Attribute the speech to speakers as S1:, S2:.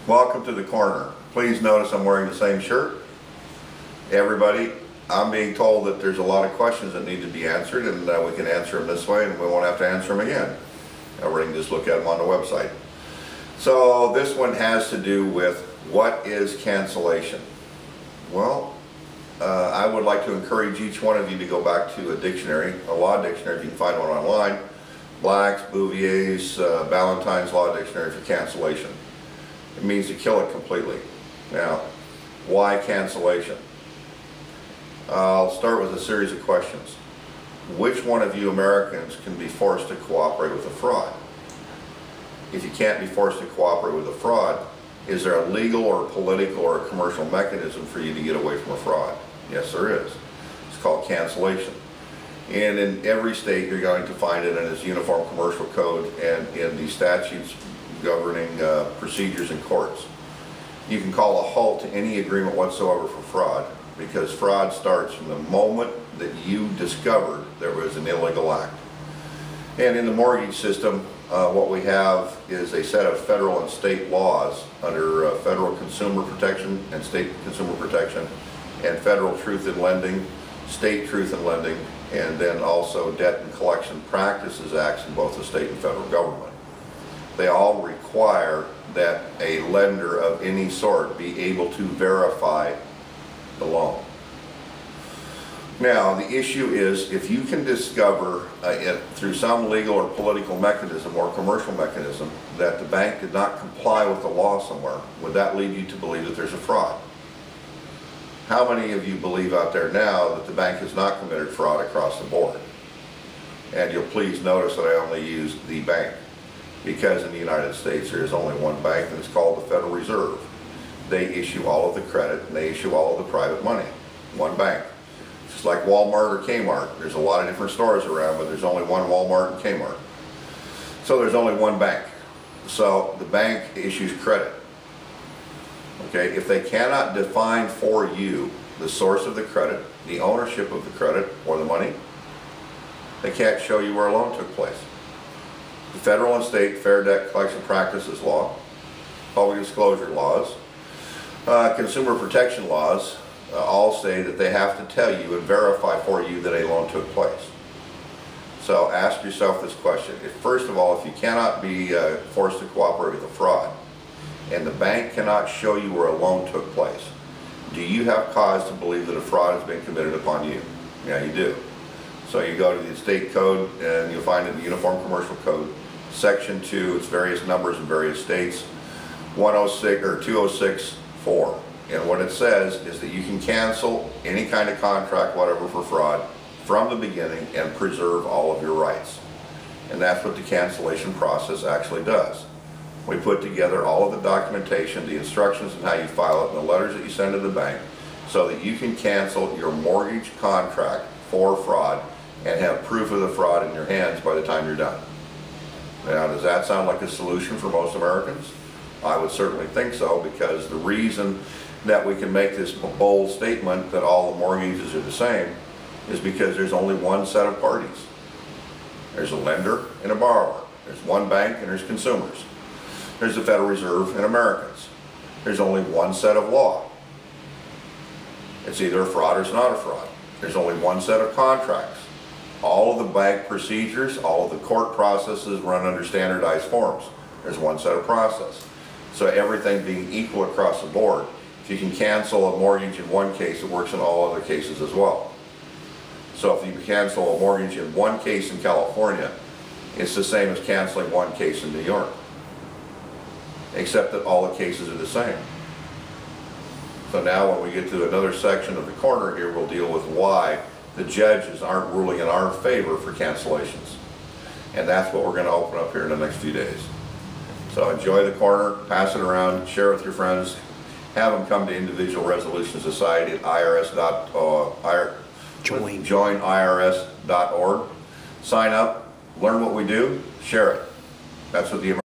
S1: Welcome to the corner. Please notice I'm wearing the same shirt. Everybody, I'm being told that there's a lot of questions that need to be answered, and we can answer them this way and we won't have to answer them again. We can just look at them on the website. So this one has to do with what is cancellation. Well, I would like to encourage each one of you to go back to a dictionary, a law dictionary, if you can find one online. Black's, Bouvier's, Ballantyne's Law Dictionary for cancellation. It means to kill it completely. Now, why cancellation? I'll start with a series of questions. Which one of you Americans can be forced to cooperate with a fraud? If you can't be forced to cooperate with a fraud, is there a legal or political or a commercial mechanism for you to get away from a fraud? Yes, there is. It's called cancellation. And in every state you're going to find it in its Uniform Commercial Code and in the statutes governing procedures in courts. You can call a halt to any agreement whatsoever for fraud, because fraud starts from the moment that you discovered there was an illegal act. And in the mortgage system, what we have is a set of federal and state laws under federal consumer protection and state consumer protection, and federal truth in lending, state truth in lending, and then also debt and collection practices acts in both the state and federal government. They all require that a lender of any sort be able to verify the loan. Now, the issue is, if you can discover through some legal or political mechanism or commercial mechanism that the bank did not comply with the law somewhere, would that lead you to believe that there's a fraud? How many of you believe out there now that the bank has not committed fraud across the board? And you'll please notice that I only use the bank, because in the United States there is only one bank, and it's called the Federal Reserve. They issue all of the credit and they issue all of the private money. One bank. Just like Walmart or Kmart. There's a lot of different stores around, but there's only one Walmart and Kmart. So there's only one bank. So the bank issues credit. Okay, if they cannot define for you the source of the credit, the ownership of the credit or the money, they can't show you where a loan took place. The federal and state Fair Debt Collection Practices Law, public disclosure laws, consumer protection laws all say that they have to tell you and verify for you that a loan took place. So ask yourself this question. First of all, if you cannot be forced to cooperate with a fraud, and the bank cannot show you where a loan took place, do you have cause to believe that a fraud has been committed upon you? Yeah, you do. So you go to the state code and you'll find it in the Uniform Commercial Code, Section 2, it's various numbers in various states, 106 or 206-4. And what it says is that you can cancel any kind of contract, whatever, for fraud from the beginning and preserve all of your rights. And that's what the cancellation process actually does. We put together all of the documentation, the instructions on how you file it, and the letters that you send to the bank, so that you can cancel your mortgage contract for fraud and have proof of the fraud in your hands by the time you're done. Now, does that sound like a solution for most Americans? I would certainly think so, because the reason that we can make this bold statement that all the mortgages are the same is because there's only one set of parties. There's a lender and a borrower. There's one bank and there's consumers. There's the Federal Reserve and Americans. There's only one set of law. It's either a fraud or it's not a fraud. There's only one set of contracts. All of the bank procedures, all of the court processes run under standardized forms. There's one set of process. So everything being equal across the board, if you can cancel a mortgage in one case, it works in all other cases as well. So if you cancel a mortgage in one case in California, it's the same as canceling one case in New York, except that all the cases are the same. So now when we get to another section of the corner here, we'll deal with why the judges aren't ruling in our favor for cancellations. And that's what we're going to open up here in the next few days. So enjoy the corner, pass it around, share it with your friends, have them come to Individual Resolution Society at joinirs.org. Sign up, learn what we do, share it. That's what the